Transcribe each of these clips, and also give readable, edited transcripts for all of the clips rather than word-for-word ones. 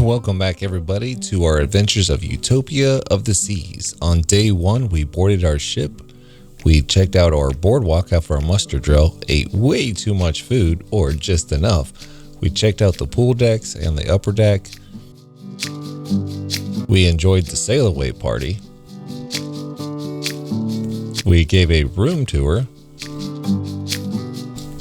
Welcome back, everybody, to our adventures of Utopia of the Seas. On day one, we boarded our ship. We checked out our boardwalk after our muster drill, ate way too much food, or just enough. We checked out the pool decks and the upper deck. We enjoyed the sail away party. We gave a room tour.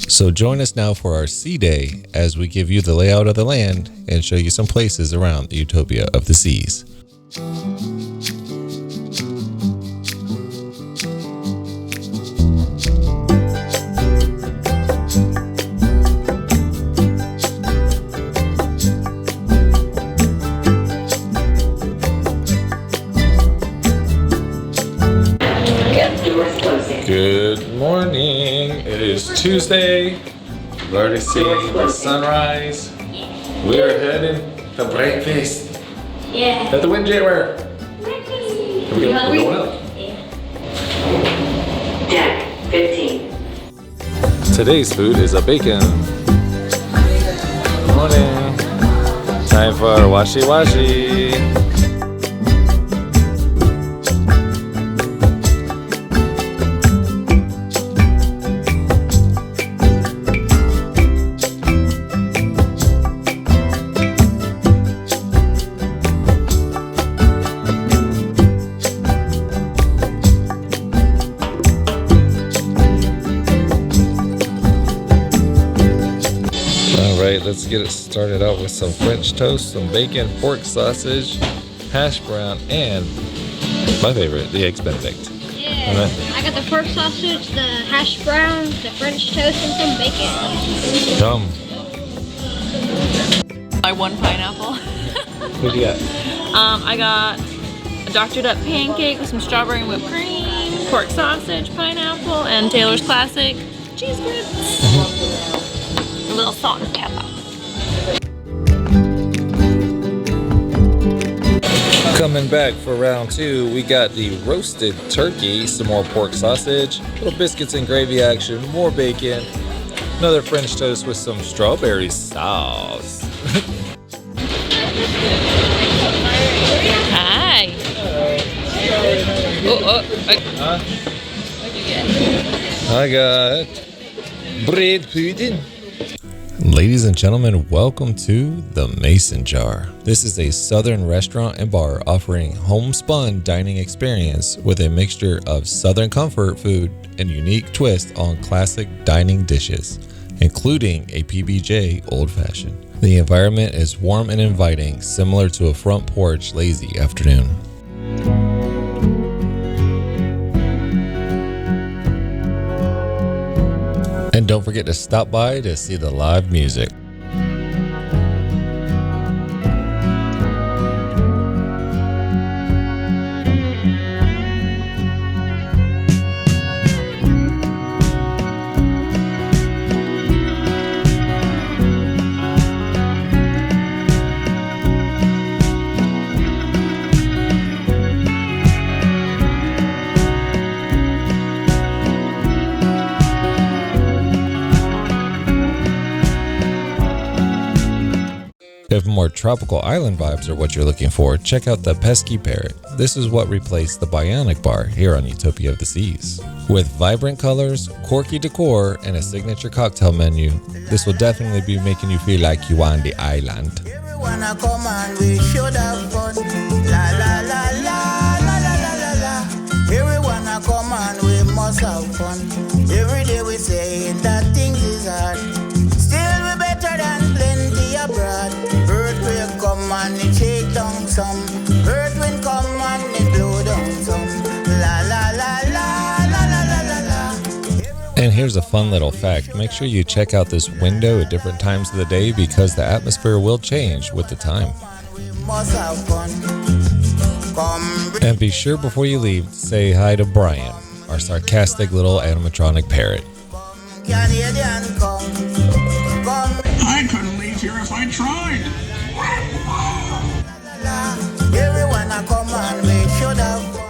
So join us now for our sea day as we give you the layout of the land and show you some places around the Utopia of the Seas. Good morning. It is Tuesday. We've already seen the sunrise. We're heading to breakfast. Yeah. At the Windjammer. Are we going up? Yeah. Deck 15. Today's food is a bacon. Good morning. Time for washi washi. Let's get it started out with some French toast, some bacon, pork sausage, hash brown, and my favorite, the eggs Benedict. Yeah, I got the pork sausage, the hash brown, the French toast, and some bacon. Yum. I won pineapple. What do you got? I got a doctored up pancake with some strawberry and whipped cream, pork sausage, pineapple, and Taylor's classic cheese grits. A little salt and pepper. Coming back for round two, we got the roasted turkey, some more pork sausage, little biscuits and gravy action, more bacon, another French toast with some strawberry sauce. Hi. What'd you get? I got bread pudding. Ladies and gentlemen, welcome to the Mason Jar. This is a southern restaurant and bar offering homespun dining experience with a mixture of southern comfort food and unique twist on classic dining dishes, including a PBJ Old Fashioned. The environment is warm and inviting, similar to a front porch lazy afternoon. And don't forget to stop by to see the live music. If more tropical island vibes are what you're looking for, check out the Pesky Parrot. This is what replaced the Bionic Bar here on Utopia of the Seas. With vibrant colors, quirky decor, and a signature cocktail menu, this will definitely be making you feel like you are on the island. Everyone come and we should have fun. La la la la la la la la la. Everyone come and we must have fun. Every day we say that things is hard. Still we better than plenty abroad. Earthquake come and it shake down some. Earth wind come and it blow down some. La la la la la la la la la. And here's a fun little fact. Make sure you check out this window at different times of the day because the atmosphere will change with the time. And be sure before you leave to say hi to Brian, our sarcastic little animatronic parrot. I couldn't leave here if I tried. Everyone come and we should have fun.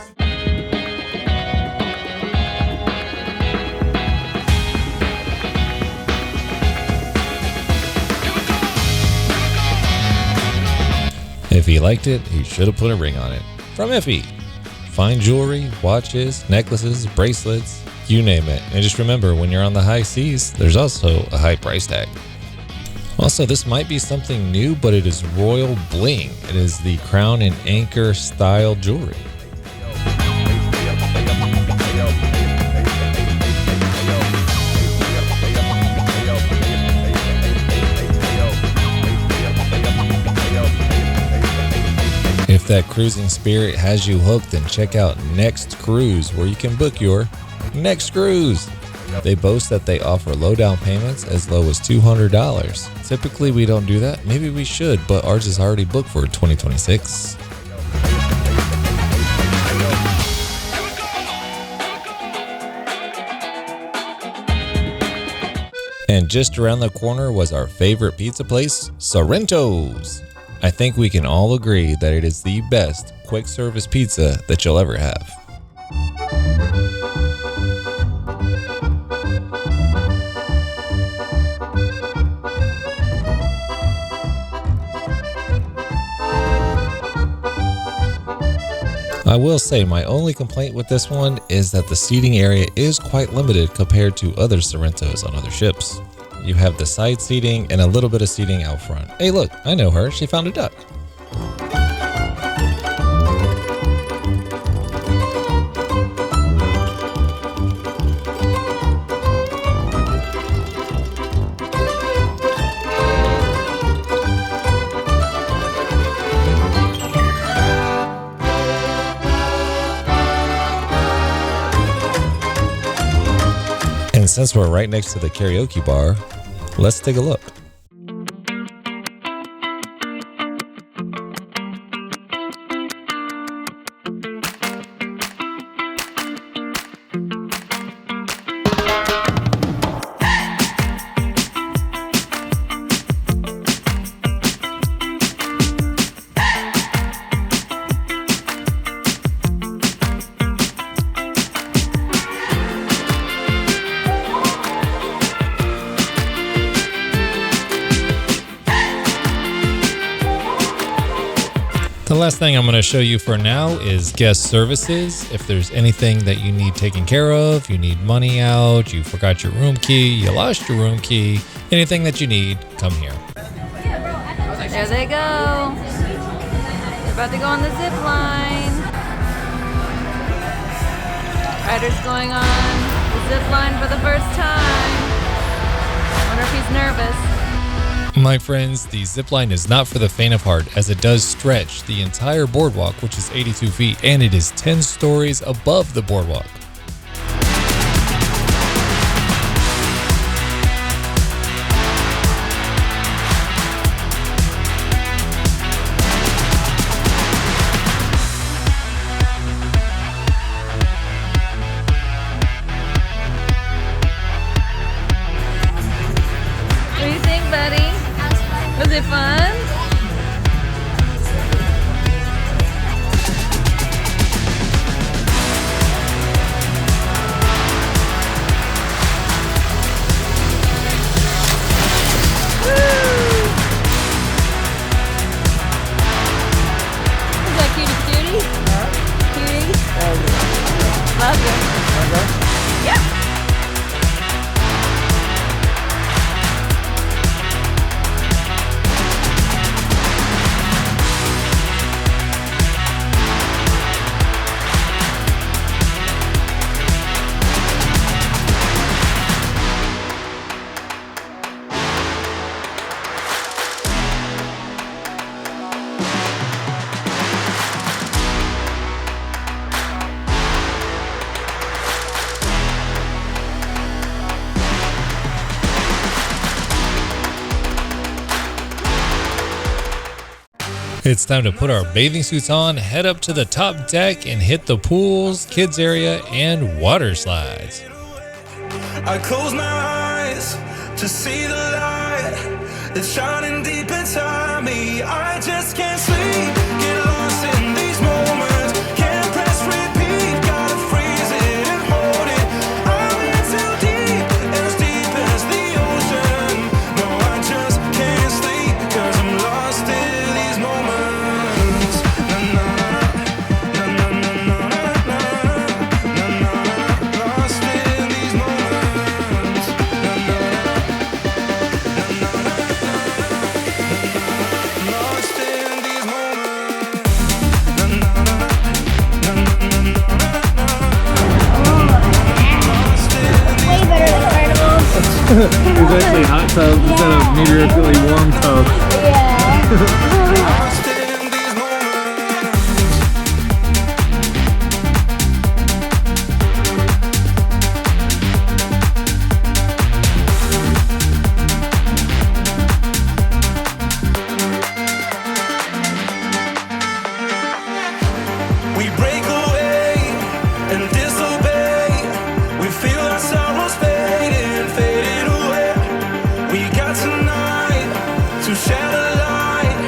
If he liked it, he should have put a ring on it. From Iffy. Fine jewelry, watches, necklaces, bracelets, you name it. And just remember, when you're on the high seas, there's also a high price tag. Also, this might be something new, but it is royal bling. It is the crown and anchor style jewelry. If that cruising spirit has you hooked, then check out Next Cruise, where you can book your next cruise. They boast that they offer low down payments as low as $200. Typically, we don't do that. Maybe we should, but ours is already booked for 2026. And just around the corner was our favorite pizza place, Sorrento's. I think we can all agree that it is the best quick service pizza that you'll ever have. I will say my only complaint with this one is that the seating area is quite limited compared to other Sorrentos on other ships. You have the side seating and a little bit of seating out front. Hey look, I know her, she found a duck. And since we're right next to the karaoke bar, let's take a look. The last thing I'm going to show you for now is guest services. If there's anything that you need taken care of, you need money out, you forgot your room key, you lost your room key, anything that you need, come here. There they go. They're about to go on the zip line. Ryder's going on the zip line for the first time. I wonder if he's nervous. My friends, the zipline is not for the faint of heart, as it does stretch the entire boardwalk, which is 82 feet, and it is 10 stories above the boardwalk. What do you think, buddy? Was it fun? Woo! Is that cutie? Cutie? Love you. Yeah. It's time to put our bathing suits on, head up to the top deck, and hit the pools, kids area, and water slides. I close my eyes to see the light that's shining deep inside me. I just can't sleep, get lost in these moments. Can't press repeat, gotta freeze it and hold it. I'm in too deep, as deep as the ocean. No, I just can't sleep, 'cause I'm lost in these moments. Lost in these moments. Lost in these moments. Way better than carnivals. It's actually hot tubs instead of meteorically warm tubs. Yeah. Lost in these moments. We break away and disobey. We feel our sorrows fading, fading away. We got tonight to share the light.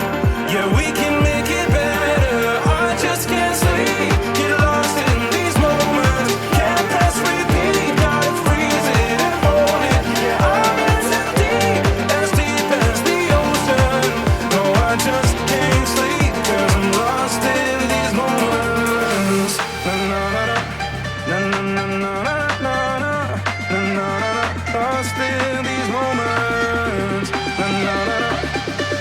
Yeah, we can make it better. I just can't sleep. Get lost in these moments. Can't press repeat. Gotta freeze it and hold it. I'm as deep as the ocean. No, I just can't sleep 'cause I'm lost in these moments. Na na na na na na na na na na na. Lost in these moments. Na na na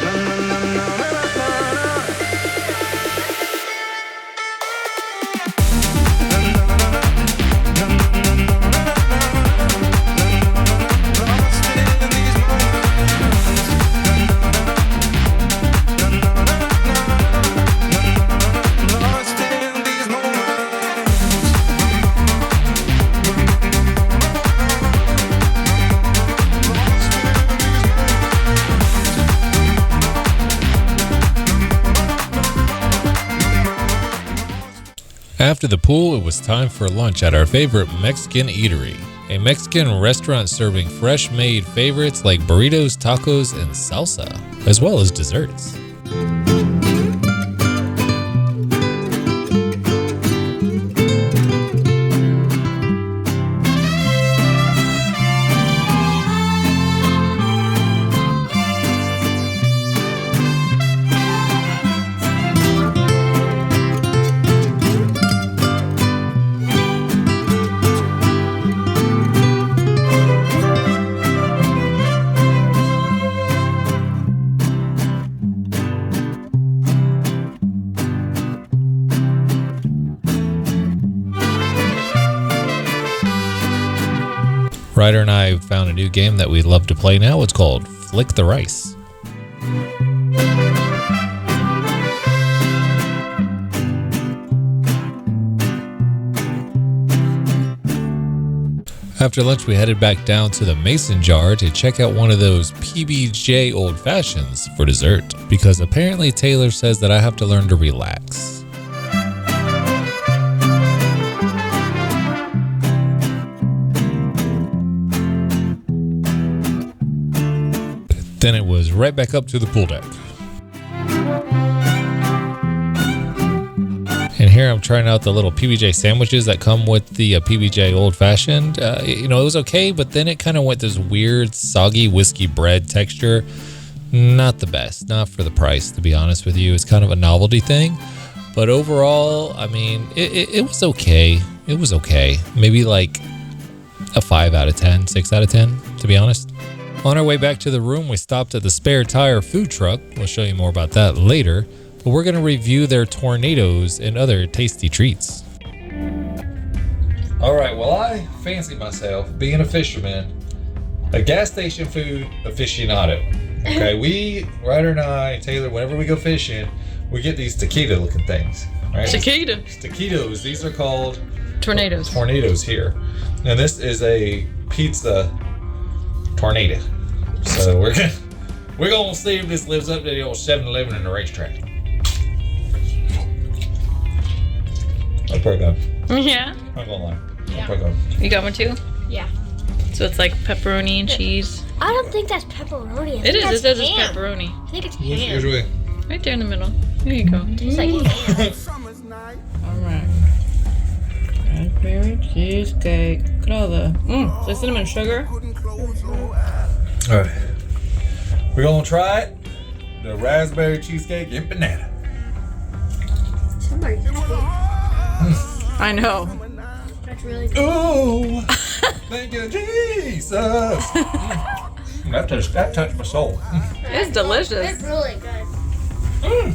na na na na na na. Lost in these moments. Lost in these moments. After the pool, it was time for lunch at our favorite Mexican eatery, a Mexican restaurant serving fresh-made favorites like burritos, tacos, and salsa, as well as desserts. Ryder and I found a new game that we love to play now. It's called Flick the Rice. After lunch, we headed back down to the Mason Jar to check out one of those PBJ Old Fashions for dessert, because apparently Taylor says that I have to learn to relax. Then it was right back up to the pool deck. And here I'm trying out the little PBJ sandwiches that come with the PBJ Old Fashioned. It was okay, but then it kind of went this weird, soggy whiskey bread texture. Not the best. Not for the price, to be honest with you. It's kind of a novelty thing. But overall, I mean, it was okay. It was okay. Maybe like a 5 out of 10, 6 out of 10, to be honest. On our way back to the room, we stopped at the Spare Tire food truck. We'll show you more about that later. But we're going to review their tornadoes and other tasty treats. All right, well, I fancy myself being a fisherman, a gas station food aficionado. Okay, Ryder and I, Taylor, whenever we go fishing, we get these taquito looking things. Right? Taquitos. These are called Tornadoes. Tornadoes here. Now this is a pizza tornado. So we're gonna see if this lives up to the old 7-Eleven and the racetrack. I'll probably go. Yeah. I'm not gonna lie. Yeah. I'll probably go. You got one too? Yeah. So it's like pepperoni and cheese. I don't think that's pepperoni. It is. It says it's ham. pepperoni. I think it's Here's ham. way. Right there in the middle. There you go. It's like ham. Alright. Raspberry cheesecake. Look at all the is there cinnamon sugar? All right. We're gonna try it. The raspberry cheesecake and banana. Somebody's I know. That's really good. Oh, thank you, Jesus. That touched my soul. It's delicious. It's really good.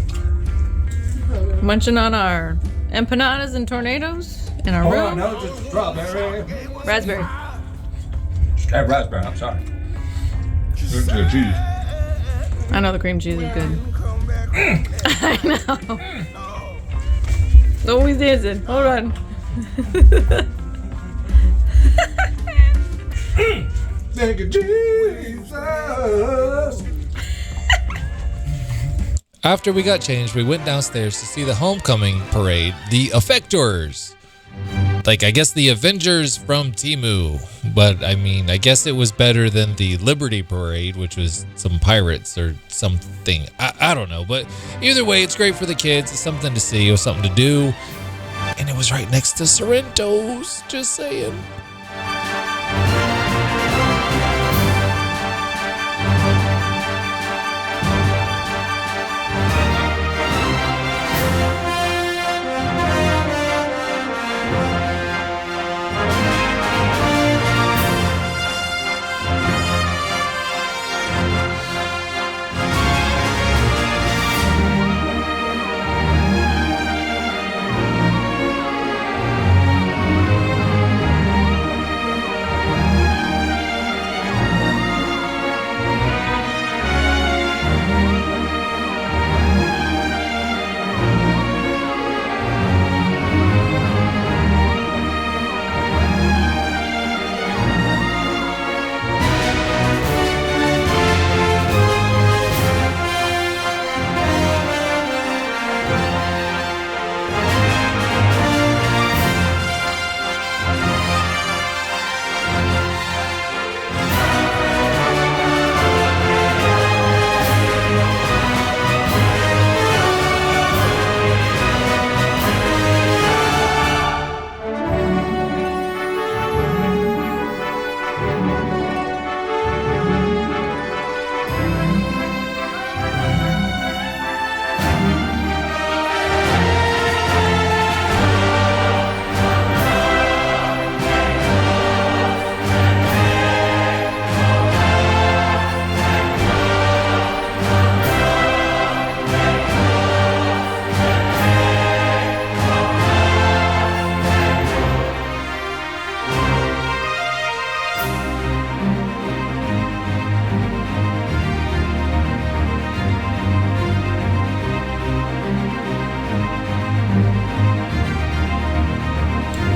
Munching on our empanadas and tornadoes in our room. no, just strawberry. Raspberry. Raspberry, I'm sorry. Cheese. I know the cream cheese is good. I know. Oh, he's dancing. Hold on. Thank you, Jesus. After we got changed, we went downstairs to see the homecoming parade, the Effectors. Like, I guess the Avengers from Temu. But, I mean, I guess it was better than the Liberty Parade, which was some pirates or something. I don't know. But either way, it's great for the kids. It's something to see. It was something to do. And it was right next to Sorrento's. Just saying.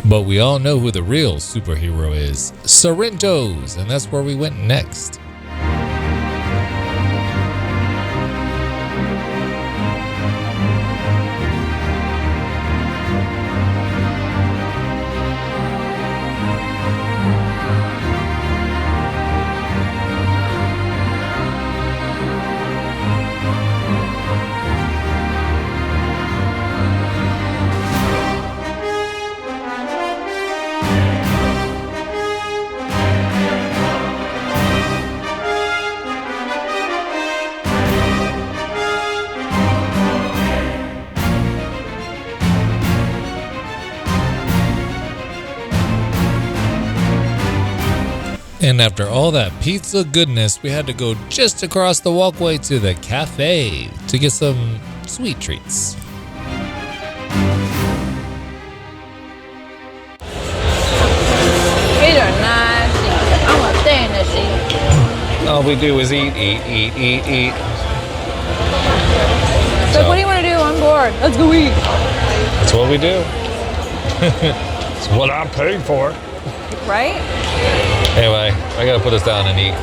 But we all know who the real superhero is, Sorrento's, and that's where we went next. And after all that pizza goodness, we had to go just across the walkway to the cafe to get some sweet treats. These are nice seats. I'm gonna stay in this seat. All we do is eat. So what do you want to do? I'm bored. Let's go eat. That's what we do. It's what I'm paying for. Right? Anyway, I gotta put this down and eat.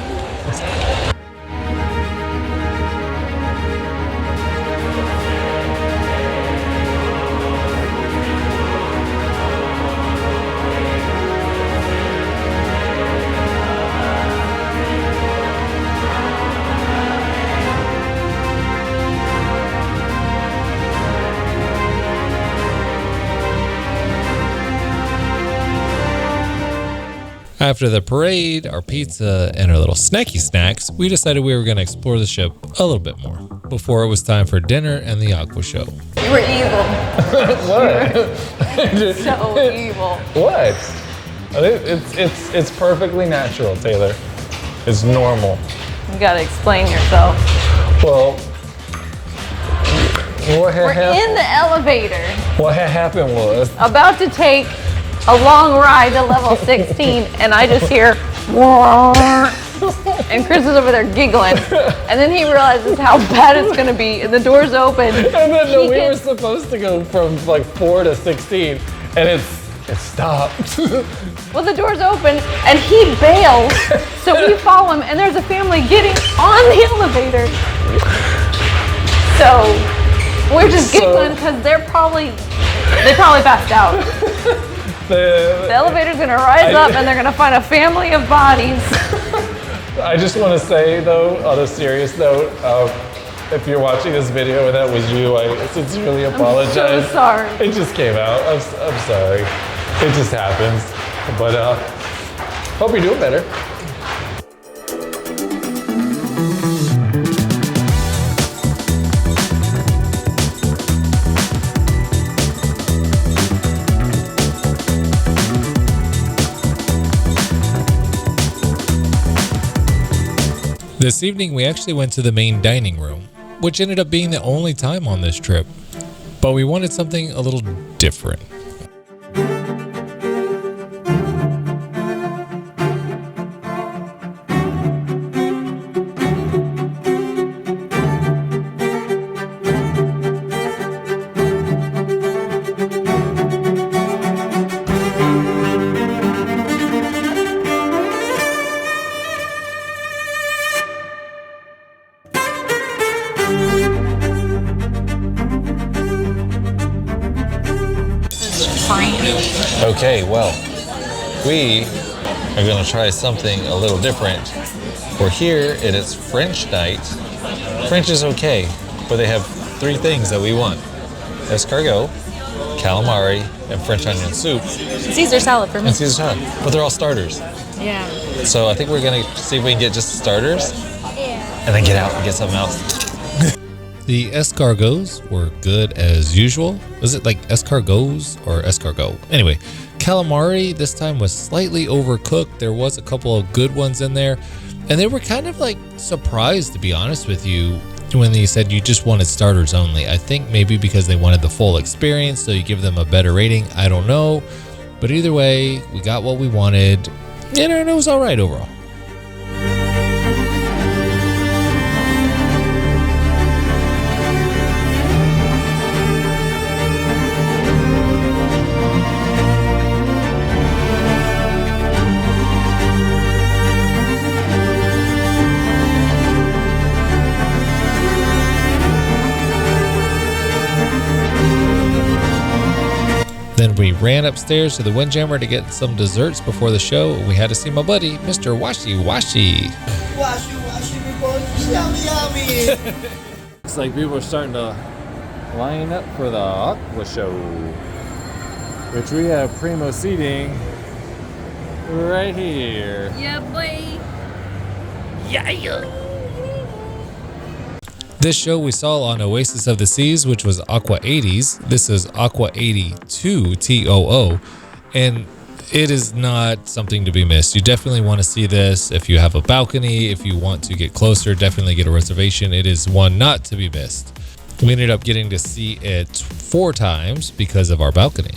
After the parade, our pizza, and our little snacky snacks, we decided we were going to explore the ship a little bit more before it was time for dinner and the Aqua show. You were evil. What? So evil. What? It's perfectly natural, Taylor. It's normal. You gotta explain yourself. Well, We're in the elevator, what had happened was about to take a long ride to level 16, and I just hear, and Chris is over there giggling, and then he realizes how bad it's gonna be, and the door's open. And then we were supposed to go from like 4 to 16, and it stopped. Well, the door's open, and he bails, so we follow him, and there's a family getting on the elevator. So we're just giggling because they probably passed out. The elevator's gonna rise up, and they're gonna find a family of bodies. I just want to say, though, on a serious note, if you're watching this video and that was you, I sincerely apologize. I'm so sorry. It just came out. I'm sorry. It just happens. But hope you're doing better. This evening, we actually went to the main dining room, which ended up being the only time on this trip. But we wanted something a little different. Okay, well, we are going to try something a little different. We're here and it's French night. French is okay, but they have 3 things that we want: escargot, calamari, and French onion soup. Caesar salad for me. And Caesar salad, but they're all starters. Yeah. So I think we're going to see if we can get just starters and then get out and get something else. The escargots were good as usual. Was it like escargots or escargot? Anyway, calamari this time was slightly overcooked. There was a couple of good ones in there. And they were kind of like surprised, to be honest with you, when they said you just wanted starters only. I think maybe because they wanted the full experience, so you give them a better rating. I don't know. But either way, we got what we wanted. And it was all right overall. Then we ran upstairs to the Windjammer to get some desserts before the show. We had to see my buddy, Mr. Washi Washi. Washi, washi, because yummy, yummy. Looks like people are starting to line up for the Aqua show, which we have primo seating right here. Yeah, boy. This show we saw on Oasis of the Seas, which was Aqua 80s. This is Aqua 82 TOO, and it is not something to be missed. You definitely want to see this if you have a balcony. If you want to get closer, definitely get a reservation. It is one not to be missed. We ended up getting to see it 4 times because of our balcony.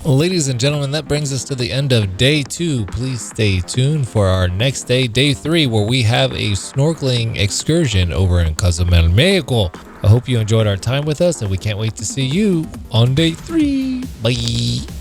Ladies and gentlemen, that brings us to the end of day 2. Please stay tuned for our next day, day 3, where we have a snorkeling excursion over in Cozumel, Mexico. I hope you enjoyed our time with us, and we can't wait to see you on day 3. Bye.